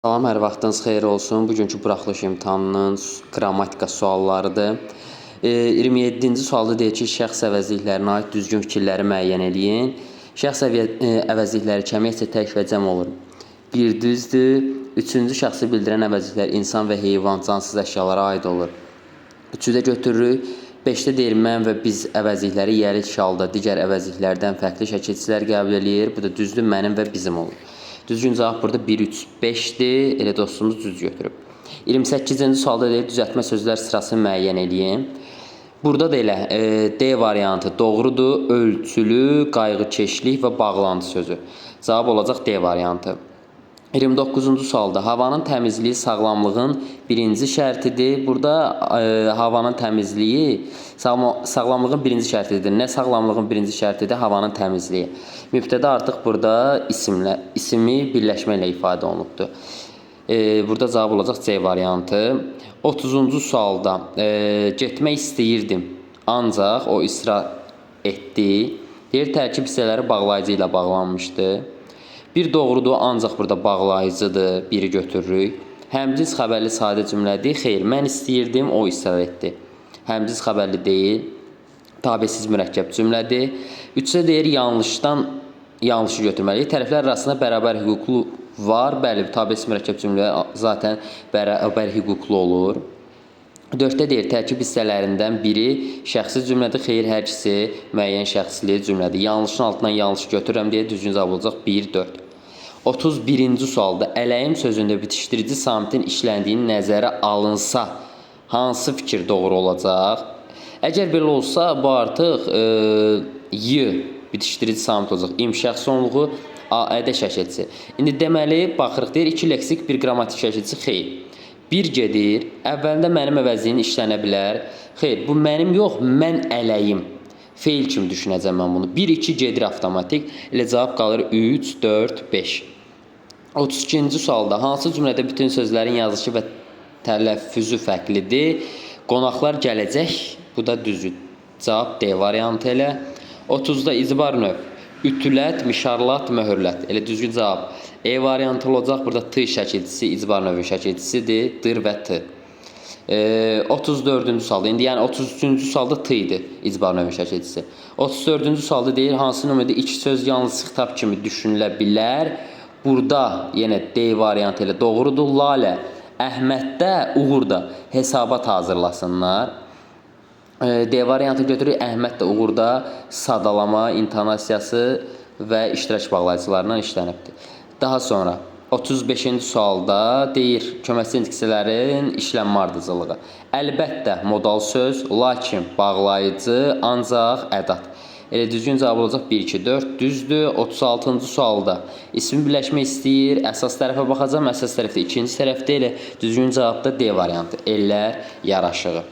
Salam, hər vaxtınız xeyir olsun. Bugünkü buraxılış imtahanının qrammatika suallarıdır. 27-ci sualda deyir ki, şəxs əvəzliklərinə aid düzgün fikirləri müəyyən eləyin. Şəxs əvəzlikləri kəmiyyətcə tək və cəm olur. Bir düzdür. Üçüncü şəxsi bildirən əvəzliklər insan və heyvan, cansız əşyalara aid olur. Üçü də götürürük. 5-də deyir, mən və biz əvəzlikləri yəlik şalda digər əvəzliklərdən fərqli şəkilçilər qəbul edir. Bu da düzdür, mənim və bizim olur. Düzgün cavab burada 1, 3, 5-dir. Elə dostumuz düz götürüb. 28-ci sualda deyir, düzəltmə sözlər sırasını müəyyən eləyin. Burada da elə D variantı doğrudur. Ölçülü, qayğıkeşlik və bağlantı sözü. Cavab olacaq D variantı. 29-cu sualda havanın təmizliyi sağlamlığın birinci şərtidir. Burada havanın təmizliyi sağlamlığın birinci şərtidir. Nə sağlamlığın birinci şərtidir? Havanın təmizliyi. Mübtədə artıq burada ismi birləşmə ilə ifadə olunubdur. Burada cavab olacaq C variantı. 30-cu sualda getmək istəyirdim, ancaq o israr etdi. Deyir, tərkib hissələri bağlayıcı ilə bağlanmışdı. Bir doğrudur, ancaq burada bağlayıcıdır, biri götürürük. Həmcins xəbərli sadə cümlədir. Xeyr, mən istəyirdim, o israr etdi. Həmcins xəbərli deyil, tabesiz mürəkkəb cümlədir. 3-də deyir, yanlışdan yanlışı götürməliyik. Tərəflər arasında bərabər hüquqlu var. Bəli, tabesiz mürəkkəb cümlə zaten bərabər hüquqlu olur. 4-də deyir, tərkib hissələrindən biri şəxsi cümlədir. Xeyr, hər ikisi müəyyən şəxsli cümlədir. Yanlışın altından yanlış götürürəm deyə düzgün cavab olacaq 1, 4. 31-ci sualda ələyim sözündə bitişdirici samitin işləndiyini nəzərə alınsa, hansı fikir doğru olacaq? Əgər belə olsa, bu artıq Y bitişdirici samit olacaq. İm şəxs sonluğu, A ədə şəkilçisi. İndi deməli, baxırıq, deyir, 2 leksik, 1 qrammatik şəkilçisi. Xeyr. 1 gedir, əvvəlində mənim əvəzliyin işlənə bilər. Xeyr, bu mənim yox, mən ələyim. Feil kimi düşünəcəm mən bunu. 1, 2 gedir avtomatik. Elə cavab qalır 3, 4, 5. 32-ci sualda hansı cümlədə bütün sözlərin yazışı və tələffüzü fərqlidir? Qonaqlar gələcək. Bu da düzdür. Cavab D variantı elə. 30-da icbar növ. Ütülət, mişarlat, möhürlət. Elə düzgün cavab. E variantı olacaq. Burada T şəkilçisi, icbar növü şəkilçisidir. Dır və T. 34-cü sualda. İndi yəni 33-cü sualda T idi. İcbar növü şəkilçisi. 34-cü sualda deyir, hansı nömrədə iki söz yalnız xitab kimi düşünülə bilər? Burada yenə D variantı ilə doğrudur. Lalə, Əhməddə, Uğurda hesabat hazırlasınlar. D variantı götürürük. Əhməd də Uğurda sadalama, intonasiyası və iştirak bağlayıcılarından işlənibdir. Daha sonra 35-ci sualda deyir, köməkçi intiqsələrin işlənmə ardıcılığı. Əlbəttə modal söz, lakin bağlayıcı, ancaq ədat. Elə düzgün cavab olacaq 1, 2, 4, düzdür. 36-cı sualda ismi birləşmək istəyir. Əsas tərəfə baxacam, əsas tərəfdə ikinci tərəfdə elə düzgün cavabda D variantı. Ellər yaraşığı.